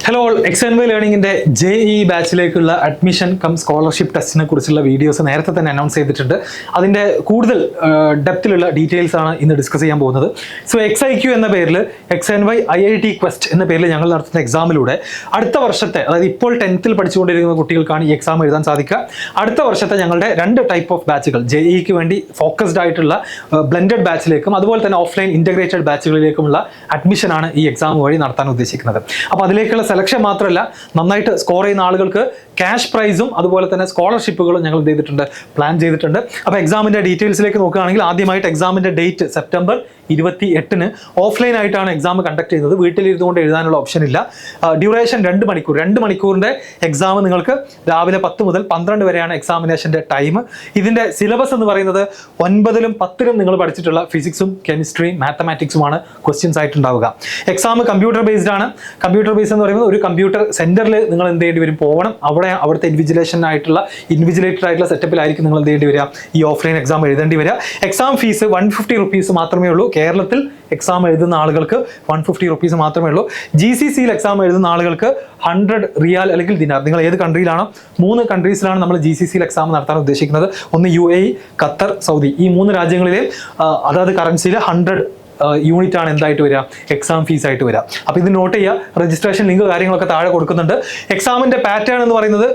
Hello all, XNY ലേണിംഗിന്റെ JEE ബാച്ചിലേക്കുള്ള admission come scholarship ടെസ്റ്റിനെ കുറിച്ചുള്ള videos നേരത്തെ തന്നെ അനൗൺസ് ചെയ്തിട്ടുണ്ട്. അതിന്റെ കൂടുതൽ ഡെപ്തിലുള്ള ഡീറ്റെയിൽസ് ആണ് ഇന്ന് ഡിസ്കസ് ചെയ്യാൻ പോകുന്നത്. സോ XIQ എന്ന പേരിൽ XNY IIT Quest എന്ന പേരിൽ ഞങ്ങൾ നടത്തുന്ന എക്സാമിലൂടെ അടുത്ത വർഷത്തെ, അതായത് ഇപ്പോൾ 10th പഠിച്ചുകൊണ്ടിരിക്കുന്ന കുട്ടികൾക്കാണ് ഈ എക്സാം എഴുതാൻ സാധിക്കുക. അടുത്ത വർഷത്തെ ഞങ്ങളുടെ രണ്ട് ടൈപ്പ് ഓഫ് ബാച്ചുകൾ, JEEക്ക് വേണ്ടി ഫോക്കസ്ഡ് ആയിട്ടുള്ള ബ്ലെൻഡഡ് ബാച്ചിലേക്കും അതുപോലെ തന്നെ ഓഫ്ലൈൻ ഇന്റഗ്രേറ്റഡ് ബാച്ചുകളിലേക്കുമുള്ള അഡ്മിഷനാണ് ഈ എക്സാം വഴി നടത്താൻ ഉദ്ദേശിക്കുന്നത്. അപ്പോൾ അതിലേക്കുള്ള സെലക്ഷൻ മാത്രമല്ല, നന്നായിട്ട് സ്കോർ ചെയ്യുന്ന ആളുകൾക്ക് ക്യാഷ് പ്രൈസും അതുപോലെ തന്നെ സ്കോളർഷിപ്പുകളും ഞങ്ങൾ പ്ലാൻ ചെയ്തിട്ടുണ്ട്. അപ്പോൾ എക്സാമിന്റെ ഡീറ്റെയിൽസിലേക്ക് നോക്കുകയാണെങ്കിൽ, ആദ്യമായിട്ട് എക്സാമിന്റെ ഡേറ്റ് സെപ്റ്റംബർ 28 ഓഫ്ലൈൻ ആയിട്ടാണ് എക്സാം കണ്ടക്ട് ചെയ്യുന്നത്. വീട്ടിലിരുന്നുകൊണ്ട് എഴുതാനുള്ള ഓപ്ഷൻ ഇല്ല. ഡ്യൂറേഷൻ 2 മണിക്കൂർ. 2 മണിക്കൂറിന്റെ എക്സാം നിങ്ങൾക്ക് രാവിലെ 10 മുതൽ 12 വരെയാണ് എക്സാമിനേഷന്റെ ടൈം. ഇതിന്റെ സിലബസ് എന്ന് പറയുന്നത് 9ലും 10ലും നിങ്ങൾ പഠിച്ചിട്ടുള്ള ഫിസിക്സും കെമിസ്ട്രിയും മാത്തമാറ്റിക്സുമാണ് ക്വസ്റ്റ്യൻസ് ആയിട്ടുണ്ടാവുക. എക്സാം കമ്പ്യൂട്ടർ ബേസ്ഡ് ആണ്. കമ്പ്യൂട്ടർ ബേസ് എന്ന് പറയുന്നത് ഒരു കമ്പ്യൂട്ടർ സെന്ററിൽ നിങ്ങൾ എന്ത് ചെയ്യേണ്ടി വരും, പോകണം. അവിടുത്തെ ഇൻവിജിലേറ്റഡ് ആയിട്ടുള്ള സെറ്റപ്പിലായിരിക്കും നിങ്ങൾ എന്ത് ചെയ്യേണ്ടി വരിക, ഈ ഓഫ്ലൈൻ എക്സാം എഴുതേണ്ടി വരിക. എക്സാം ഫീസ് 150 റുപ്പീസ് മാത്രമേ ഉള്ളൂ. കേരളത്തിൽ എക്സാം എഴുതുന്ന ആളുകൾക്ക് 150 റുപ്പീസ് മാത്രമേ ഉള്ളൂ. GCCയിൽ എക്സാം എഴുതുന്ന ആളുകൾക്ക് 100 റിയാൽ അല്ലെങ്കിൽ ദിനാർ. നിങ്ങൾ ഏത് കൺട്രിയിലാണോ, 3 കൺട്രീസിലാണ് നമ്മൾ GCCയിൽ എക്സാം നടത്താൻ ഉദ്ദേശിക്കുന്നത്. ഒന്ന് UAE, ഖത്തർ, സൗദി. ഈ 3 രാജ്യങ്ങളിലെ അതായത് കറൻസിയിൽ 100 യൂണിറ്റ് ആണ് എന്തായിട്ട് വരിക, എക്സാം ഫീസ് ആയിട്ട് വരിക. അപ്പോൾ ഇത് നോട്ട് ചെയ്യുക. രജിസ്ട്രേഷൻ ലിങ്ക് കാര്യങ്ങളൊക്കെ താഴെ കൊടുക്കുന്നുണ്ട്. എക്സാമിന്റെ പാറ്റേൺ എന്ന് പറയുന്നത്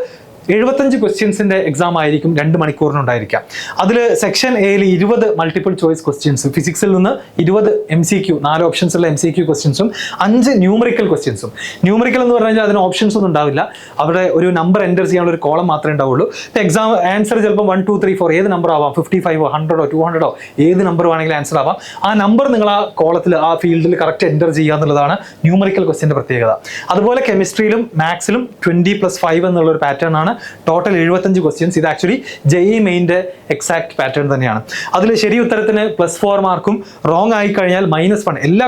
75 ക്വസ്റ്റ്യൻസിന്റെ എക്സാം ആയിരിക്കും 2 മണിക്കൂറിനുണ്ടായിരിക്കാം. അതിൽ സെക്ഷൻ എയിൽ 20 മൾട്ടിപ്പിൾ ചോയ്സ് ക്വസ്റ്റ്യൻസ്, ഫിസിക്സിൽ നിന്ന് 20 MCQ, 4 ഓപ്ഷൻസ് ഉള്ള MCQ ക്വസ്റ്റ്യൻസും 5 ന്യൂമറിക്കൽ ക്വസ്റ്റ്യൻസും. ന്യൂമറിക്കൽ എന്ന് പറഞ്ഞാൽ അതിന് ഓപ്ഷൻസ് ഒന്നും ഉണ്ടാവില്ല. അവിടെ ഒരു നമ്പർ എൻ്റർ ചെയ്യാനുള്ള ഒരു കോളം മാത്രമേ ഉണ്ടാവുള്ളൂ. എക്സാം ആൻസർ ചിലപ്പോൾ 1 2 3 4 ഏത് നമ്പർ ആവാം, 55 100 200 ഏത് നമ്പർ വേണമെങ്കിലും ആൻസർ ആവാം. ആ നമ്പർ നിങ്ങൾ ആ കോളത്തിൽ, ആ ഫീൽഡിൽ കറക്റ്റ് എൻ്റർ ചെയ്യുക എന്നുള്ളതാണ് ന്യൂമറിക്കൽ ക്വസ്റ്റ്യൻ്റെ പ്രത്യേകത. അതുപോലെ കെമിസ്ട്രിയിലും മാത്സിലും 20+5 എന്നുള്ള ഒരു പാറ്റേൺ ആണ്. Total 75 questions. ഇത് ആക്ച്വലി JEE മെയിൻ്റെ എക്സാക്ട് പാറ്റേൺ തന്നെയാണ്. അതിൽ ശരി ഉത്തരത്തിന് +4 മാർക്കും, റോങ് ആയി കഴിഞ്ഞാൽ -1. എല്ലാ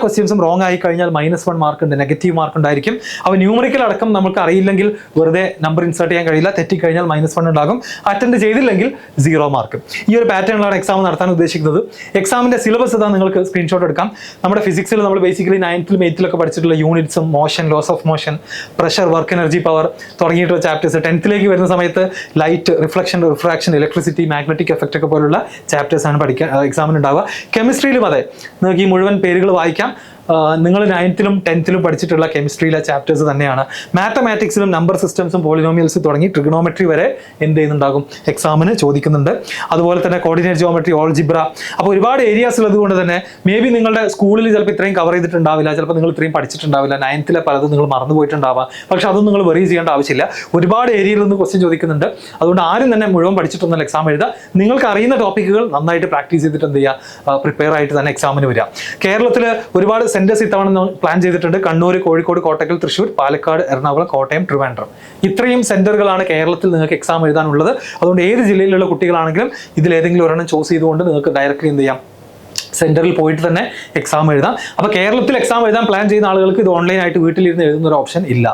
ക്വസ്റ്റ്യൻസും റോങ് ആയി കഴിഞ്ഞാൽ -1 മാർക്ക് ഉണ്ട്, നെഗറ്റീവ് മാർക്ക് ഉണ്ടായിരിക്കും. അപ്പോൾ ന്യൂമറിക്കൽ അടക്കം നമുക്ക് അറിയില്ലെങ്കിൽ വെറുതെ നമ്പർ ഇൻസേർട്ട് ചെയ്യാൻ കഴിയില്ല. തെറ്റിക്കഴിഞ്ഞാൽ -1 ഉണ്ടാകും. അറ്റൻഡ് ചെയ്തില്ലെങ്കിൽ 0 മാർക്ക്. ഈ ഒരു പാറ്റേണിലാണ് എക്സാം നടത്താൻ ഉദ്ദേശിക്കുന്നത്. എക്സാമിന്റെ സിലബസ് ഇതാ, നിങ്ങൾക്ക് സ്ക്രീൻഷോട്ട് എടുക്കാം. നമ്മുടെ ഫിസിക്സിൽ നമ്മൾ ബേസിക്കലി 9th 8th പഠിച്ചിട്ടുള്ള യൂണിറ്റ്സും motion, laws of motion, pressure, work energy, power തുടങ്ങിയിട്ടുള്ള ചാപ്റ്റേഴ്സ്. 10th വരുന്ന സമയത്ത് light, reflection, refraction, electricity, magnetic effect ഒക്കെ പോലുള്ള ചാപ്റ്റേഴ്സ് ആണ് എക്സാമിന് ഉണ്ടാവുക. കെമിസ്ട്രിയിലും അതെ, നിങ്ങൾക്ക് ഈ മുഴുവൻ പേരുകൾ വായിക്കാം. നിങ്ങൾ 9th 10th പഠിച്ചിട്ടുള്ള കെമിസ്ട്രിയിലെ ചാപ്റ്റേഴ്സ് തന്നെയാണ്. മാത്തമാറ്റിക്സിലും നമ്പർ സിസ്റ്റംസും പോളിനോമിയൽസ് തുടങ്ങി ട്രിഗണോമെട്രി വരെ എന്ത് ചെയ്യുന്നുണ്ടാകും, എക്സാമിന് ചോദിക്കുന്നുണ്ട്. അതുപോലെ തന്നെ കോർഡിനേറ്റ് ജിയോമെട്രി, ഓൾജിബ്ര. അപ്പോൾ ഒരുപാട് ഏരിയാസ് ഉള്ളത് കൊണ്ട് തന്നെ മേ ബി നിങ്ങളുടെ സ്കൂളിൽ ചിലപ്പോൾ ഇത്രയും കവർ ചെയ്തിട്ടുണ്ടാവില്ല, ചിലപ്പോൾ നിങ്ങൾ ഇത്രയും പഠിച്ചിട്ടുണ്ടാവില്ല, 9th പലതും നിങ്ങൾ മറന്നുപോയിട്ടുണ്ടാവാം. പക്ഷെ അതൊന്നും നിങ്ങൾ വെറി ചെയ്യേണ്ട ആവശ്യമില്ല. ഒരുപാട് ഏരിയയിൽ നിന്ന് ക്വസ്റ്റ്യൻ ചോദിക്കുന്നുണ്ട്. അതുകൊണ്ട് ആരും തന്നെ മുഴുവൻ പഠിച്ചിട്ടൊന്നും എക്സാം എഴുതുക. നിങ്ങൾക്ക് അറിയുന്ന ടോപ്പിക്കുകൾ നന്നായിട്ട് പ്രാക്ടീസ് ചെയ്തിട്ട് എന്ത് ചെയ്യുക, പ്രിപ്പയർ ആയിട്ട് തന്നെ എക്സാമിന് വരിക. കേരളത്തിൽ ഒരുപാട് സെന്റേഴ്സ് ഇത്തവണ പ്ലാൻ ചെയ്തിട്ടുണ്ട്. കണ്ണൂർ, കോഴിക്കോട്, കോട്ടക്കൽ, തൃശ്ശൂർ, പാലക്കാട്, എറണാകുളം, കോട്ടയം, ട്രിവാൻഡ്രം. ഇത്രയും സെന്ററുകളാണ് കേരളത്തിൽ നിങ്ങൾക്ക് എക്സാം എഴുതാനുള്ളത്. അതുകൊണ്ട് ഏത് ജില്ലയിലുള്ള കുട്ടികളാണെങ്കിലും ഇതിലേതെങ്കിലും ഒരെണ്ണം ചൂസ് ചെയ്തുകൊണ്ട് നിങ്ങൾക്ക് ഡയറക്റ്റ്ലി എന്ത് ചെയ്യാം, സെന്ററിൽ പോയിട്ട് തന്നെ എക്സാം എഴുതാം. അപ്പോൾ കേരളത്തിൽ എക്സാം എഴുതാൻ പ്ലാൻ ചെയ്യുന്ന ആളുകൾക്ക് ഇത് ഓൺലൈനായിട്ട് വീട്ടിലിരുന്ന് എഴുതുന്ന ഒരു ഓപ്ഷൻ ഇല്ല.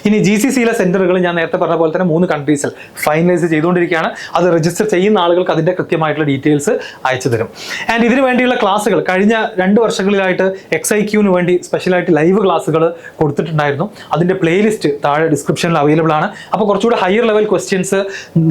ഇനി GCCയിലെ സെന്ററുകൾ ഞാൻ നേരത്തെ പറഞ്ഞ പോലെ തന്നെ 3 കൺട്രീസിൽ ഫൈനലൈസ് ചെയ്തുകൊണ്ടിരിക്കുകയാണ്. അത് രജിസ്റ്റർ ചെയ്യുന്ന ആളുകൾക്ക് അതിൻ്റെ കൃത്യമായിട്ടുള്ള ഡീറ്റെയിൽസ് അയച്ചു തരും. ആൻഡ് ഇതിനു വേണ്ടിയുള്ള ക്ലാസ്സുകൾ കഴിഞ്ഞ 2 വർഷങ്ങളിലായിട്ട് XIQന് വേണ്ടി സ്പെഷ്യലായിട്ട് ലൈവ് ക്ലാസ്സുകൾ കൊടുത്തിട്ടുണ്ടായിരുന്നു. അതിൻ്റെ പ്ലേലിസ്റ്റ് താഴെ ഡിസ്ക്രിപ്ഷനിൽ അവൈലബിൾ ആണ്. അപ്പോൾ കുറച്ചുകൂടെ ഹയർ ലെവൽ ക്വസ്റ്റ്യൻസ്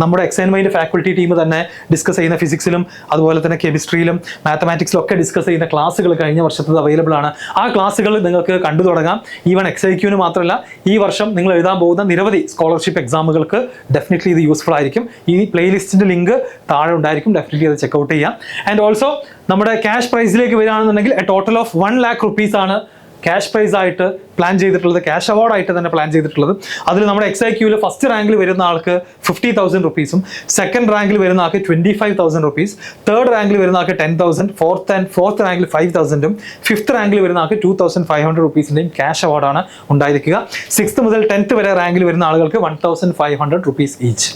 നമ്മുടെ XNYൻ്റെ ഫാക്കൽറ്റി ടീം തന്നെ ഡിസ്കസ് ചെയ്യുന്ന ഫിസിക്സിലും അതുപോലെ തന്നെ കെമിസ്ട്രിയിലും മാത്തമാറ്റിക്സിലും ഒക്കെ ഡിസ്കസ് ചെയ്യുന്ന ക്ലാസ്സുകൾ കഴിഞ്ഞ വർഷത്തത് അവൈലബിൾ ആണ്. ആ ക്ലാസ്സുകൾ നിങ്ങൾക്ക് കണ്ടു തുടങ്ങാം. ഈവൻ XIQന് മാത്രമല്ല, ഈ വർഷം നിങ്ങൾ എഴുതാൻ പോകുന്ന നിരവധി സ്കോളർഷിപ്പ് എക്സാമുകൾക്ക് ഡെഫിനറ്റ്ലി ഇത് യൂസ്ഫുൾ ആയിരിക്കും. ഈ പ്ലേലിസ്റ്റിന്റെ ലിങ്ക് താഴെ ഉണ്ടായിരിക്കും. ഡെഫിനറ്റ്ലി അത് ചെക്കൗട്ട് ചെയ്യാം. ആൻഡ് ഓൾസോ നമ്മുടെ ക്യാഷ് പ്രൈസിലേക്ക് വരികയാണെന്നുണ്ടെങ്കിൽ ടോട്ടൽ ഓഫ് 1 lakh റുപ്പീസ് ആണ് ക്യാഷ് പ്രൈസ് ആയിട്ട് പ്ലാൻ ചെയ്തിട്ടുള്ളത്, ക്യാഷ് അവാർഡായിട്ട് തന്നെ പ്ലാൻ ചെയ്തിട്ടുള്ളത്. അതിൽ നമ്മുടെ XIQയിൽ ഫസ്റ്റ് റാങ്കിൽ വരുന്ന ആൾക്ക് 50,000 റുപ്പീസും, സെക്കൻഡ് റാങ്കിൽ വരുന്ന ആൾക്ക് 25,000 റുപ്പീസ്, തേർഡ് റാങ്കിൽ വരുന്ന ആൾക്ക് 10,000, ഫോർത്ത് റാങ്കിൽ 5,000ഉം, ഫിഫ്ത്ത് റാങ്കിൽ വരുന്ന ആൾക്ക് 2,500 റുപ്പീസിൻ്റെയും ക്യാഷ് അവാർഡാണ് ഉണ്ടായിരിക്കുക. 6th മുതൽ 10th വരെ റാങ്കിൽ വരുന്ന ആളുകൾക്ക് 1,500 rupees each.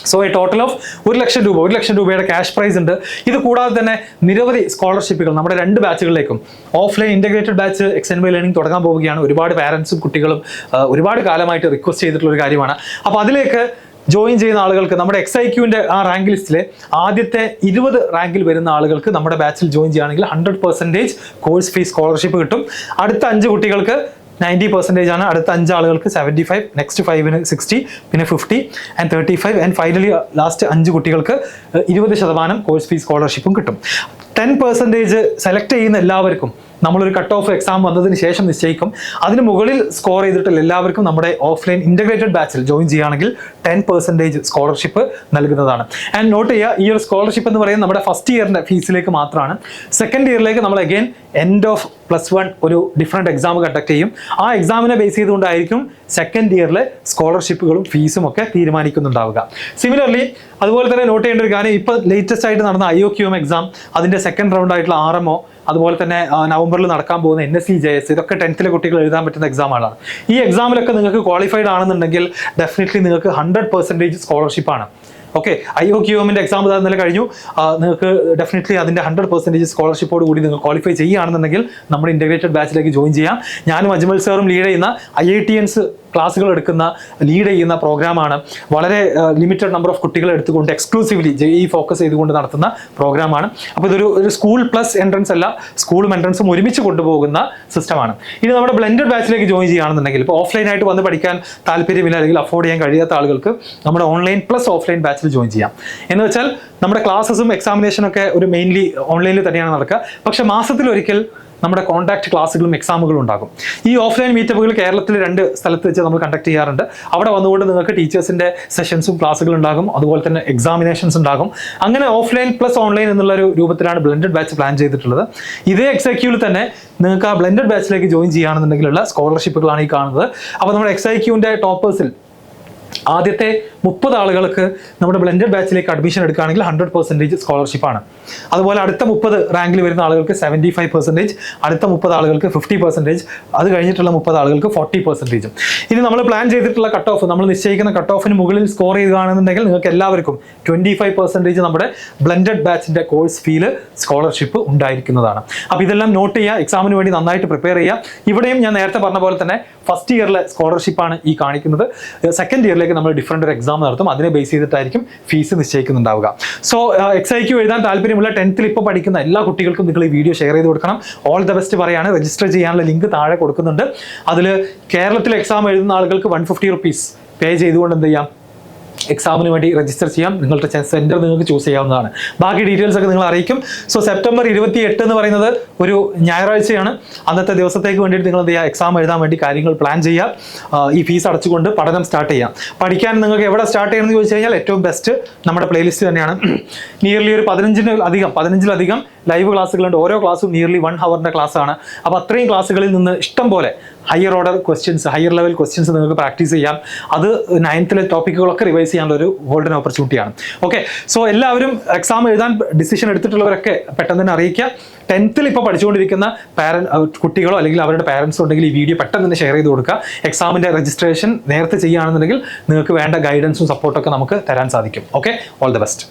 So A total of 1 ലക്ഷം രൂപ, 1 ലക്ഷം രൂപയുടെ ക്യാഷ് പ്രൈസ് ഉണ്ട്. ഇത് കൂടാതെ തന്നെ നിരവധി സ്കോളർഷിപ്പുകൾ നമ്മുടെ 2 ബാച്ചുകളിലേക്കും, offline integrated batch XNY learning തുടങ്ങാൻ പോവുകയാണ്. ഒരുപാട് പാരൻസും കുട്ടികളും ഒരുപാട് കാലമായിട്ട് റിക്വസ്റ്റ് ചെയ്തിട്ടുള്ള ഒരു കാര്യമാണ്. അപ്പോൾ അതിലേക്ക് ജോയിൻ ചെയ്യുന്ന ആളുകൾക്ക് നമ്മുടെ XIQന്റെ ആ റാങ്ക് ലിസ്റ്റിലെ ആദ്യത്തെ 20 റാങ്കിൽ വരുന്ന ആളുകൾക്ക് നമ്മുടെ ബാച്ചിൽ ജോയിൻ ചെയ്യുകയാണെങ്കിൽ 100% കോഴ്സ് ഫീസ് സ്കോളർഷിപ്പ് കിട്ടും. അടുത്ത 5 കുട്ടികൾക്ക് 90% ആണ്. അടുത്ത 5 ആളുകൾക്ക് 75, നെക്സ്റ്റ് 5ന് 60, പിന്നെ 50 ആൻഡ് 35 ആൻഡ് ഫൈനലി ലാസ്റ്റ് 5 കുട്ടികൾക്ക് 20% കോഴ്സ് ഫീസ് സ്കോളർഷിപ്പും കിട്ടും. 10% സെലക്ട് ചെയ്യുന്ന എല്ലാവർക്കും നമ്മളൊരു കട്ട് ഓഫ് എക്സാം വന്നതിന് ശേഷം നിശ്ചയിക്കും. അതിന് മുകളിൽ സ്കോർ ചെയ്തിട്ടുള്ള എല്ലാവർക്കും നമ്മുടെ ഓഫ്ലൈൻ ഇൻ്റഗ്രേറ്റഡ് ബാച്ചിൽ ജോയിൻ ചെയ്യുകയാണെങ്കിൽ 10% സ്കോളർഷിപ്പ് നൽകുന്നതാണ്. ആൻഡ് നോട്ട് ചെയ്യുക, ഈ ഒരു സ്കോളർഷിപ്പ് എന്ന് പറയുന്നത് നമ്മുടെ ഫസ്റ്റ് ഇയറിൻ്റെ ഫീസിലേക്ക് മാത്രമാണ്. സെക്കൻഡ് ഇയറിലേക്ക് നമ്മൾ അഗെയിൻ എൻഡ് ഓഫ് +1 ഒരു ഡിഫറെൻറ്റ് എക്സാം കണ്ടക്ട് ചെയ്യും. ആ എക്സാമിനെ ബേസ് ചെയ്തുകൊണ്ടായിരിക്കും സെക്കൻഡ് ഇയറിലെ സ്കോളർഷിപ്പുകളും ഫീസും ഒക്കെ തീരുമാനിക്കുന്നുണ്ടാവുക. സിമിലർലി അതുപോലെ തന്നെ നോട്ട് ചെയ്യേണ്ട ഒരു കാര്യം, ഇപ്പോൾ ലേറ്റസ്റ്റ് ആയിട്ട് നടന്ന IOQM എക്സാം, അതിൻ്റെ സെക്കൻഡ് റൗണ്ട് ആയിട്ടുള്ള RMO, അതുപോലെ തന്നെ നവംബറിൽ നടക്കാൻ പോകുന്ന NSE JS, ഇതൊക്കെ 10th കുട്ടികൾ എഴുതാൻ പറ്റുന്ന എക്സാമുകളാണ്. ഈ എക്സാമിലൊക്കെ നിങ്ങൾക്ക് ക്വാളിഫൈഡ് ആണെന്നുണ്ടെങ്കിൽ ഡെഫിനറ്റ്ലി നിങ്ങൾക്ക് 100% സ്കോളർഷിപ്പാണ്. ഓക്കെ, IOQM-ന്റെ എക്സാം ഇന്നലെ കഴിഞ്ഞു. നിങ്ങൾക്ക് ഡെഫിനറ്റ്ലി അതിൻ്റെ 100% സ്കോളർഷിപ്പോട് കൂടി നിങ്ങൾ ക്വാളിഫൈ ചെയ്യുകയാണെന്നുണ്ടെങ്കിൽ നമ്മുടെ ഇൻ്റഗ്രേറ്റഡ് ബാച്ചിലേക്ക് ജോയിൻ ചെയ്യാം. ഞാനും അജ്മൽ സാറും ലീഡ് ചെയ്യുന്ന IITians ക്ലാസ്സുകൾ എടുക്കുന്ന ലീഡ് ചെയ്യുന്ന പ്രോഗ്രാമാണ്. വളരെ ലിമിറ്റഡ് നമ്പർ ഓഫ് കുട്ടികളെ എടുത്തുകൊണ്ട് എക്സ്ക്ലൂസീവ്ലി JEE ഫോക്കസ് ചെയ്തുകൊണ്ട് നടത്തുന്ന പ്രോഗ്രാമാണ്. അപ്പോൾ ഇതൊരു സ്കൂൾ പ്ലസ് എൻട്രൻസ് അല്ല, സ്കൂളും എൻട്രൻസും ഒരുമിച്ച് കൊണ്ടുപോകുന്ന സിസ്റ്റമാണ്. ഇനി നമ്മുടെ ബ്ലെൻഡഡ് ബാച്ചിലേക്ക് ജോയിൻ ചെയ്യുകയാണെന്നുണ്ടെങ്കിൽ, ഇപ്പോൾ ഓഫ്ലൈനായിട്ട് വന്ന് പഠിക്കാൻ താല്പര്യമില്ല അല്ലെങ്കിൽ അഫോർഡ് ചെയ്യാൻ കഴിയാത്ത ആളുകൾക്ക് നമ്മുടെ ഓൺലൈൻ പ്ലസ് ഓഫ്ലൈൻ ബാച്ചിൽ ജോയിൻ ചെയ്യാം. എന്ന് വെച്ചാൽ നമ്മുടെ ക്ലാസ്സസും എക്സാമിനേഷനൊക്കെ ഒരു മെയിൻലി ഓൺലൈനിൽ തന്നെയാണ് നടക്കുക. പക്ഷേ മാസത്തിലൊരിക്കൽ നമ്മുടെ കോൺടാക്ട് ക്ലാസ്സുകളും എക്സാമുകളും ഉണ്ടാകും. ഈ ഓഫ്ലൈൻ മീറ്റപ്പുകൾ കേരളത്തിൽ 2 സ്ഥലത്ത് വെച്ച് നമ്മൾ കണ്ടക്ട് ചെയ്യാറുണ്ട്. അവിടെ വന്നുകൊണ്ട് നിങ്ങൾക്ക് ടീച്ചേഴ്സിൻ്റെ സെഷൻസും ക്ലാസ്സുകൾ ഉണ്ടാകും, അതുപോലെ തന്നെ എക്സാമിനേഷൻസ് ഉണ്ടാകും. അങ്ങനെ ഓഫ്ലൈൻ പ്ലസ് ഓൺലൈൻ എന്നുള്ള ഒരു രൂപത്തിലാണ് ബ്ലെൻഡഡ് ബാച്ച് പ്ലാൻ ചെയ്തിട്ടുള്ളത്. ഇതേ XIQൽ തന്നെ നിങ്ങൾക്ക് ആ ബ്ലെൻഡഡ് ബാച്ചിലേക്ക് ജോയിൻ ചെയ്യുകയാണെന്നുണ്ടെങ്കിലുള്ള സ്കോളർഷിപ്പുകളാണ് ഈ കാണുന്നത്. അപ്പോൾ നമ്മുടെ XIQൻ്റെ ടോപ്പേഴ്സിൽ ആദ്യത്തെ 30 ആളുകൾക്ക് നമ്മുടെ ബ്ലെൻഡഡ് ബാച്ചിലേക്ക് അഡ്മിഷൻ എടുക്കുകയാണെങ്കിൽ 100% സ്കോളർഷിപ്പാണ്. അതുപോലെ അടുത്ത 30 റാങ്കിൽ വരുന്ന ആളുകൾക്ക് 75%, അടുത്ത 30 ആളുകൾക്ക് 50%, അത് കഴിഞ്ഞിട്ടുള്ള 30 ആളുകൾക്ക് 40%. ഇനി നമ്മൾ പ്ലാൻ ചെയ്തിട്ടുള്ള കട്ട് ഓഫ്, നമ്മൾ നിശ്ചയിക്കുന്ന കട്ട് ഓഫിന് മുകളിൽ സ്കോർ ചെയ്യുകയാണെന്നുണ്ടെങ്കിൽ നിങ്ങൾക്ക് എല്ലാവർക്കും 25% നമ്മുടെ ബ്ലെൻഡഡ് ബാച്ചിൻ്റെ കോഴ്സ് ഫീൽ സ്കോളർഷിപ്പ് ഉണ്ടായിരിക്കുന്നതാണ്. അപ്പോൾ ഇതെല്ലാം നോട്ട് ചെയ്യുക, എക്സാമിന് വേണ്ടി നന്നായിട്ട് പ്രിപ്പയർ ചെയ്യുക. ഇവിടെയും ഞാൻ നേരത്തെ പറഞ്ഞ പോലെ തന്നെ ഫസ്റ്റ് ഇയറിലെ സ്കോളർഷിപ്പാണ് ഈ കാണിക്കുന്നത്. സെക്കൻഡ് ഇയറിലേക്ക് നമ്മൾ ഡിഫറെൻ്റ് ഒരു എക്സാം നടത്തും, അതിനെ ബേസ് ചെയ്തിട്ടായിരിക്കും ഫീസ് നിശ്ചയിക്കുന്നുണ്ടാവുക. സോ XIQ എഴുതാൻ താല്പര്യമുള്ള 10th ഇപ്പോൾ പഠിക്കുന്ന എല്ലാ കുട്ടികൾക്കും നിങ്ങൾ ഈ വീഡിയോ ഷെയർ ചെയ്ത് കൊടുക്കണം. ഓൾ ദ ബെസ്റ്റ് പറയാണ്. രജിസ്റ്റർ ചെയ്യാനുള്ള ലിങ്ക് താഴെ കൊടുക്കുന്നുണ്ട്. അതിൽ കേരളത്തിൽ എക്സാം എഴുതുന്ന ആളുകൾക്ക് 150 rupees പേ ചെയ്തുകൊണ്ട് എന്ത് ചെയ്യാം, എക്സാമിന് വേണ്ടി രജിസ്റ്റർ ചെയ്യാം. നിങ്ങളുടെ സെൻറ്റർ നിങ്ങൾക്ക് ചൂസ് ചെയ്യാവുന്നതാണ്. ബാക്കി ഡീറ്റെയിൽസ് ഒക്കെ നിങ്ങൾ അറിയിക്കും. സോ സെപ്റ്റംബർ 28 എന്ന് പറയുന്നത് ഒരു ഞായറാഴ്ചയാണ്. അന്നത്തെ ദിവസത്തേക്ക് വേണ്ടിയിട്ട് നിങ്ങൾ എന്ത് ചെയ്യുക, എക്സാം എഴുതാൻ വേണ്ടി കാര്യങ്ങൾ പ്ലാൻ ചെയ്യുക. ഈ ഫീസ് അടച്ചുകൊണ്ട് പഠനം സ്റ്റാർട്ട് ചെയ്യാം. പഠിക്കാൻ നിങ്ങൾക്ക് എവിടെ സ്റ്റാർട്ട് ചെയ്യണമെന്ന് ചോദിച്ചു കഴിഞ്ഞാൽ ഏറ്റവും ബെസ്റ്റ് നമ്മുടെ പ്ലേലിസ്റ്റ് തന്നെയാണ്. നിയർലി ഒരു 15-ലധികം ലൈവ് ക്ലാസ്സുകളുണ്ട്. ഓരോ ക്ലാസ്സും നിയർലി 1 hourൻ്റെ ക്ലാസ്സാണ്. അപ്പോൾ അത്രയും ക്ലാസ്സുകളിൽ നിന്ന് ഇഷ്ടം പോലെ higher order questions, higher level questions നിങ്ങൾക്ക് പ്രാക്ടീസ് ചെയ്യാം. അത് 9th ടോപ്പിക്കുകളൊക്കെ റിവൈസ് ചെയ്യാനുള്ള ഒരു ഗോൾഡൻ ഓപ്പർച്യൂണിറ്റിയാണ്. ഓക്കെ, സോ എല്ലാവരും എക്സാം എഴുതാൻ ഡിസിഷൻ എടുത്തിട്ടുള്ളവരൊക്കെ പെട്ടെന്ന് തന്നെ അറിയിക്കുക. 10th ഇപ്പോൾ പഠിച്ചുകൊണ്ടിരിക്കുന്ന കുട്ടികളോ അല്ലെങ്കിൽ അവരുടെ പാരൻസോ ഉണ്ടെങ്കിൽ ഈ വീഡിയോ പെട്ടെന്ന് തന്നെ ഷെയർ ചെയ്ത് കൊടുക്കുക. എക്സാമിൻ്റെ രജിസ്ട്രേഷൻ നേരത്തെ ചെയ്യുകയാണെന്നുണ്ടെങ്കിൽ നിങ്ങൾക്ക് വേണ്ട ഗൈഡൻസും സപ്പോർട്ടൊക്കെ നമുക്ക് തരാൻ സാധിക്കും. Okay, all the best.